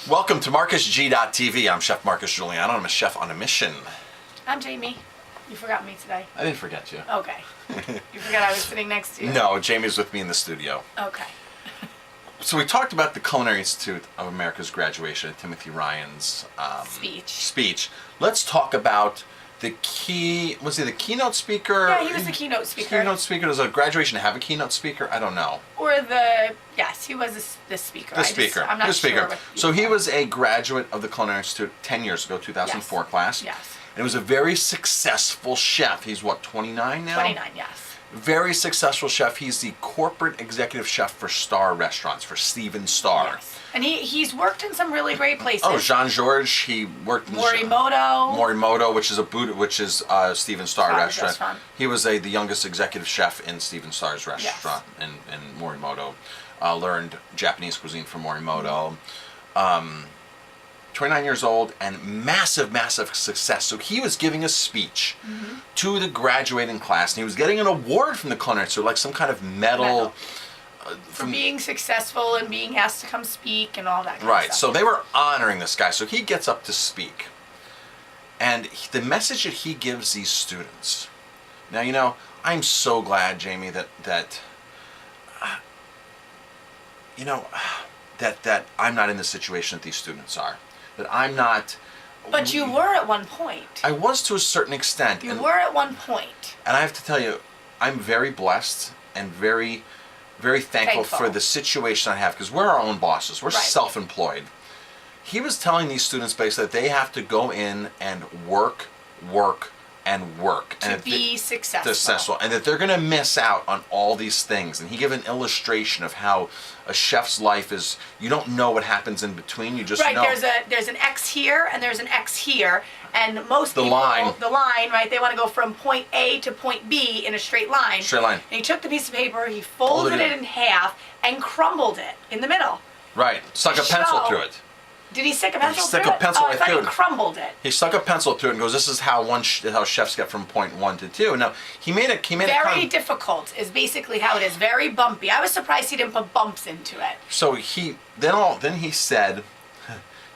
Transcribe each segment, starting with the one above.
Welcome to MarcusG.TV. I'm Chef Marcus Giuliano. I'm a chef on a mission. I'm Jamie. You forgot me today. I didn't forget you. Okay. You forgot I was sitting next to you? No, Jamie's with me in the studio. Okay. So we talked about the Culinary Institute of America's graduation, Timothy Ryan's speech. Let's talk about the was he the keynote speaker? Yeah, he was the keynote speaker. Keynote speaker. Does a graduation have a keynote speaker? I don't know. Or yes, he was the speaker. The speaker. I'm not the speaker. sure. What so he was a graduate of the Culinary Institute 10 years ago, 2004 class. Yes. And he was a very successful chef. He's what, 29 now? 29, yes. Very successful chef. He's the corporate executive chef for Star Restaurants, for Steven Starr. Yes. And he's worked in some really great places. Oh, Jean-Georges. He worked in Morimoto. Morimoto, which is Steven Starr restaurant. Restaurant. He was the youngest executive chef in Steven Starr's restaurant in Morimoto. Learned Japanese cuisine from Morimoto. 29 years old and massive success. So he was giving a speech to the graduating class, and he was getting an award from the Culinary Institute, like some kind of medal. For being successful and being asked to come speak and all that kind of Right, stuff. so they were honoring this guy. So he gets up to speak. And the message that he gives these students. Now, I'm so glad, Jamie, that I'm not in the situation that these students are. That I'm not. But you were at one point. I was to a certain extent. You were at one point. And I have to tell you, I'm very blessed and very, very thankful for the situation I have, because we're our own bosses. We're self-employed. He was telling these students basically that they have to go in and work, To be successful. And that they're going to miss out on all these things. And he gave an illustration of how a chef's life is, you don't know what happens in between, you just know. There's an X here and there's an X here, and most people, the line, right, they want to go from point A to point B in a straight line. Straight line. And he took the piece of paper, he folded it in half, and crumbled it in the middle. Right, stuck a pencil through it. Did he stick a pencil through it? Stuck a pencil I thought he crumbled it. He stuck a pencil through it and goes, "This is how how chefs get from point 1 to 2." Now he made it. Very difficult is basically how it is. Very bumpy. I was surprised he didn't put bumps into it. So then he said,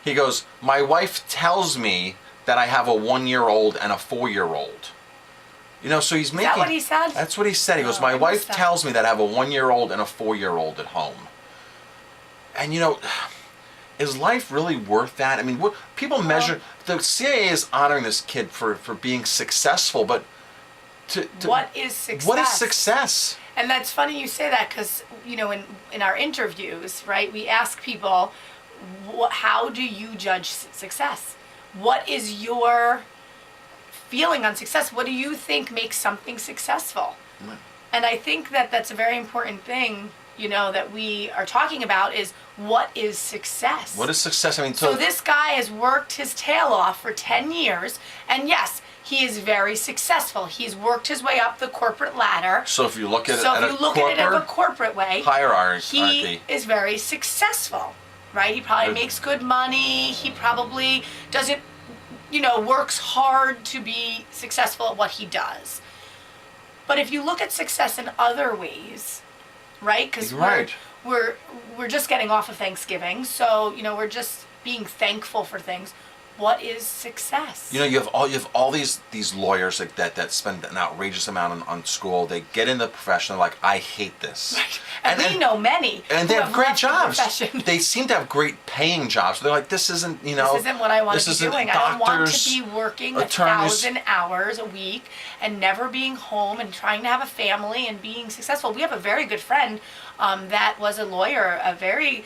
he goes, "My wife tells me that I have a 1-year-old and a 4-year-old." So he's making. Is that what he said? That's what he said. He goes, "My wife tells me that I have a 1-year-old and a 4-year-old at home." And is life really worth that? I mean, what people measure, the CIA is honoring this kid for being successful, but what is success? What is success? And that's funny you say that, because in our interviews, right, we ask people, how do you judge success? What is your feeling on success? What do you think makes something successful? And I think that that's a very important thing, that we are talking about, is what is success? What is success? I mean, so this guy has worked his tail off for 10 years, and yes, he is very successful. He's worked his way up the corporate ladder. So if you look at it in a corporate way, hierarchy, he is very successful, right? He probably makes good money. He probably doesn't, works hard to be successful at what he does. But if you look at success in other ways, right? Because we're just getting off of Thanksgiving, so we're just being thankful for things. What is success? You have all these lawyers that spend an outrageous amount on school. They get in the profession, they're like, I hate this. Right. And we know many. And they have great jobs. The they seem to have great paying jobs. They're like, this isn't this isn't what I want to be doing. I don't want to be working attorneys, 1,000 hours a week and never being home and trying to have a family and being successful. We have a very good friend that was a lawyer, a very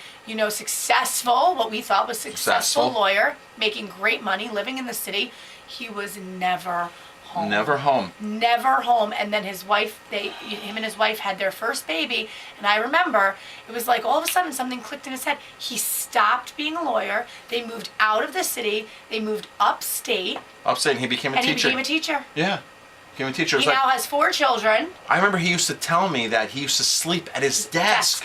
successful, what we thought was successful lawyer, making great money, living in the city. He was never home. Never home. Never home. And then his wife, him and his wife had their first baby. And I remember it was like all of a sudden something clicked in his head. He stopped being a lawyer. They moved out of the city. They moved upstate. And he became a teacher. And he became a teacher. Yeah. Became a teacher. He now has 4 children. I remember he used to tell me that he used to sleep at his desk.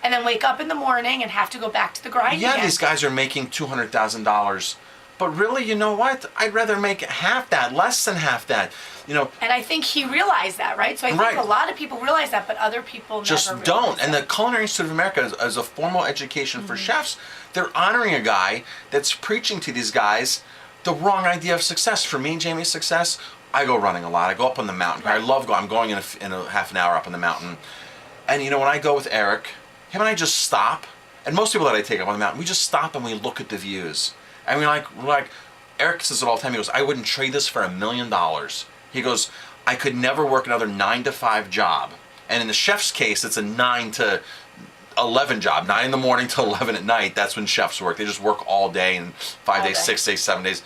And then wake up in the morning and have to go back to the grind again. These guys are making $200,000 But really, you know what? I'd rather make half that, less than half that. You know, And I think he realized that, right? So I think Right. a lot of people realize that, but other people just never don't. realize And that. the Culinary Institute of America, as a formal education for chefs, they're honoring a guy that's preaching to these guys the wrong idea of success. For me, Jamie's success, I go running a lot. I go up on the mountain. I Right. love going. I'm going in a half an hour up on the mountain. And you know, when I go with Eric, him and I just stop. And most people that I take up on the mountain, we just stop and we look at the views. And we're like, Eric says it all the time. He goes, I wouldn't trade this for $1 million. He goes, I could never work another 9-to-5 job. And in the chef's case, it's a 9 to 11 job, 9 in the morning to 11 at night. That's when chefs work. They just work all day and 5 All days, day. 6 days, 7 days.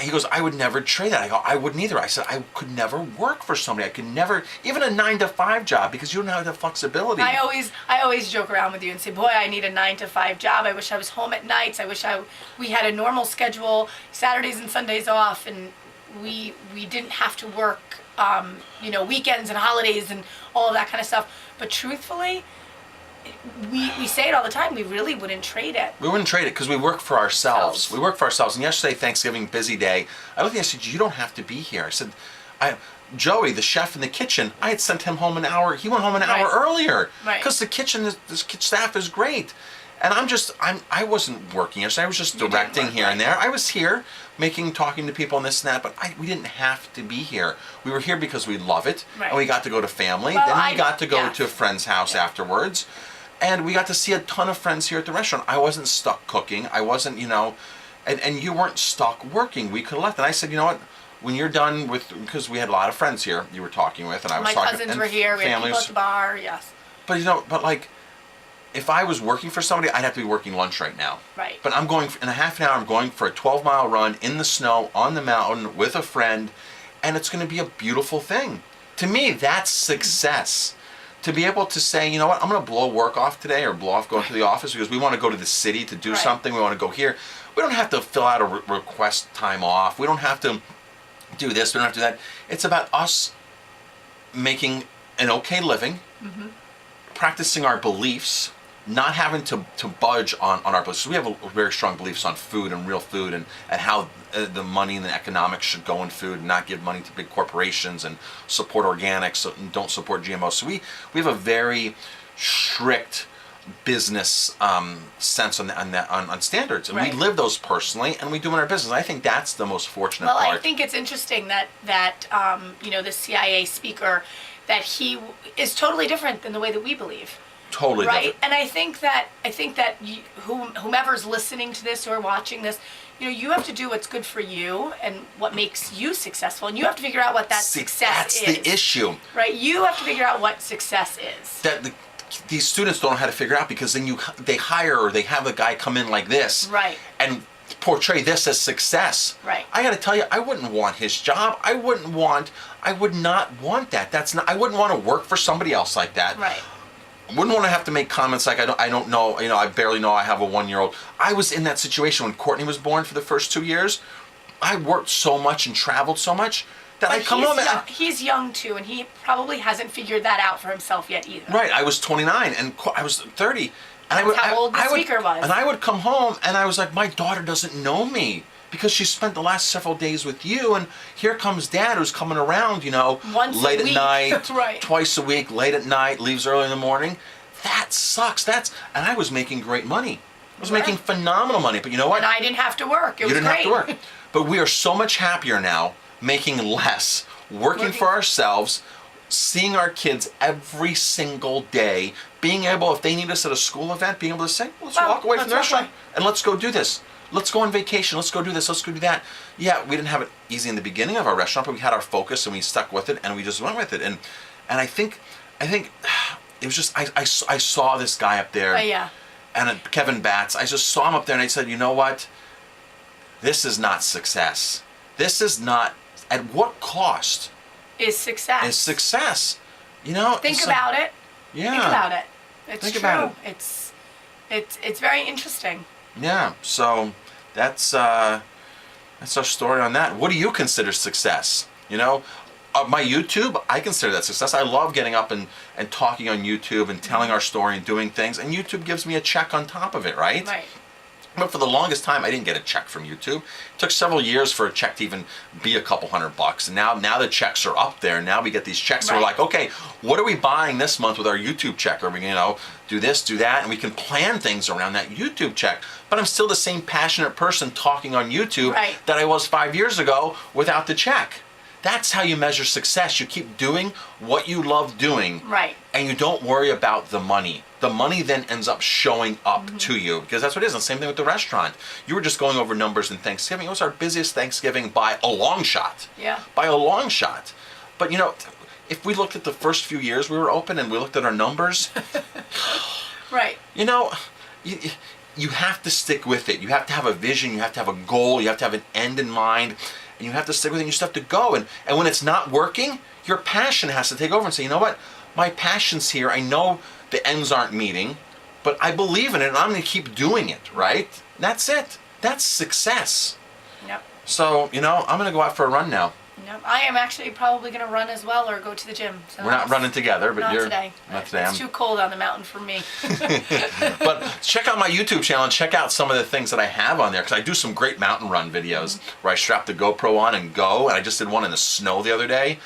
He goes, I would never trade that. I go, I wouldn't either. I said, I could never work for somebody. I could never, even a 9-to-5 job, because you don't have the flexibility. I always joke around with you and say, boy, I need a 9-to-5 job. I wish I was home at nights. I wish we had a normal schedule, Saturdays and Sundays off, and we didn't have to work, weekends and holidays and all of that kind of stuff. But truthfully, we say it all the time. We really wouldn't trade it. We wouldn't trade it because we work for ourselves. Selves. We work for ourselves. And yesterday, Thanksgiving, busy day, I looked at him and I said, you don't have to be here. I said, Joey, the chef in the kitchen, I had sent him home an hour. He went home an hour Right. earlier. Right. Because the kitchen, this staff is great. And I wasn't working yesterday. I was just You didn't directing work, here and right. there. I was here talking to people and this and that, but we didn't have to be here. We were here because we love it. Right. And we got to go to family. Well, Then we got to go yeah. to a friend's house Yeah. afterwards. And we got to see a ton of friends here at the restaurant. I wasn't stuck cooking. I wasn't, and you weren't stuck working. We could have left. And I said, you know what? When you're done because we had a lot of friends here you were talking with, and I was My talking. cousins and were here. We had people families. at the bar. Yes. But like, if I was working for somebody, I'd have to be working lunch right now. Right. But I'm going, in a half an hour, I'm going for a 12-mile run in the snow on the mountain with a friend, and it's going to be a beautiful thing. To me, that's success. To be able to say, you know what, I'm going to blow work off today or blow off going to the office because we want to go to the city to do Right. something. We want to go here. We don't have to fill out a request time off. We don't have to do this. We don't have to do that. It's about us making an okay living, practicing our beliefs, not having to budge on our beliefs. So we have a very strong beliefs on food and real food and how the money and the economics should go in food and not give money to big corporations and support organics and don't support GMOs. So we have a very strict business sense on standards, and Right. we live those personally, and we do in our business. I think that's the most fortunate Well, part. I think it's interesting that the CIA speaker, that he is totally different than the way that we believe. Totally Right, different. and I think that whomever's listening to this or watching this, you have to do what's good for you and what makes you successful, and you have to figure out what that See, success that's is. the issue. Right, you have to figure out what success is. That these students don't know how to figure out because then they hire or they have a guy come in like this Right. and portray this as success. Right. I got to tell you, I wouldn't want his job. I would not want that. I wouldn't want to work for somebody else like that. Right. Wouldn't want to have to make comments like I don't know, I barely know I have a 1-year-old. I was in that situation when Courtney was born for the first 2 years. I worked so much and traveled so much that I But come home and he's young too, and he probably hasn't figured that out for himself yet either. right, I was 29 and I was 30. And That's how old the speaker was. And I would come home and I was like, my daughter doesn't know me because she spent the last several days with you, and here comes dad who's coming around, Once a late at week. night, Right. twice a week, late at night, leaves early in the morning. That sucks. And I was making great money. I was Right. making phenomenal money, but you know what? And I didn't have to work. It You was didn't great. have to work. But we are so much happier now, making less, working for ourselves, seeing our kids every single day, being able, if they need us at a school event, being able to say, let's Well, walk away from let's the walk restaurant away. and let's go do this. Let's go on vacation. Let's go do this. Let's go do that. Yeah, we didn't have it easy in the beginning of our restaurant, but we had our focus and we stuck with it and we just went with it. And I think it was just, I saw this guy up there. Yeah. And Kevin Batts, I just saw him up there and I said, you know what? This is not success. This is not, at what cost Is success. is success? Think it's about it. Yeah. Think about it. It's Think true. about It's very interesting. Yeah. So that's our story on that. What do you consider success? My YouTube, I consider that success. I love getting up and talking on YouTube and telling our story and doing things. And YouTube gives me a check on top of it, right? Right. But for the longest time, I didn't get a check from YouTube. It took several years for a check to even be a couple $100. And now the checks are up there. Now we get these checks. And we're like, okay, what are we buying this month with our YouTube check? Are we, do this, do that? And we can plan things around that YouTube check. But I'm still the same passionate person talking on YouTube that I was 5 years ago without the check. That's how you measure success. You keep doing what you love doing. Right. And you don't worry about the money. The money then ends up showing up to you, because that's what it is. And the same thing with the restaurant. You were just going over numbers in Thanksgiving. It was our busiest Thanksgiving by a long shot. Yeah. By a long shot. But if we looked at the first few years we were open and we looked at our numbers, right. You have to stick with it. You have to have a vision. You have to have a goal. You have to have an end in mind. And you have to stick with it. And you just have to go. And when it's not working, your passion has to take over and say, you know what? My passion's here. I know the ends aren't meeting, but I believe in it and I'm going to keep doing it, right? That's it. That's success. Yep. So, I'm going to go out for a run now. Yep. I am actually probably going to run as well or go to the gym. So we're not running together, but not you're... Today. Not today. It's too cold on the mountain for me. But check out my YouTube channel and check out some of the things that I have on there, because I do some great mountain run videos where I strap the GoPro on and go, and I just did one in the snow the other day.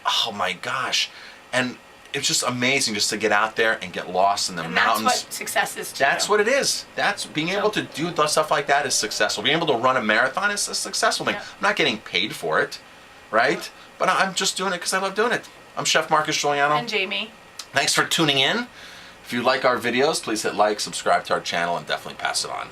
Oh my gosh. And it's just amazing just to get out there and get lost in the mountains. That's what success is to That's what it is. That's being able to do stuff like that is successful. Being able to run a marathon is a successful thing. Yeah. I'm not getting paid for it, right? But I'm just doing it because I love doing it. I'm Chef Marcus Giuliano. And Jamie. Thanks for tuning in. If you like our videos, please hit like, subscribe to our channel, and definitely pass it on.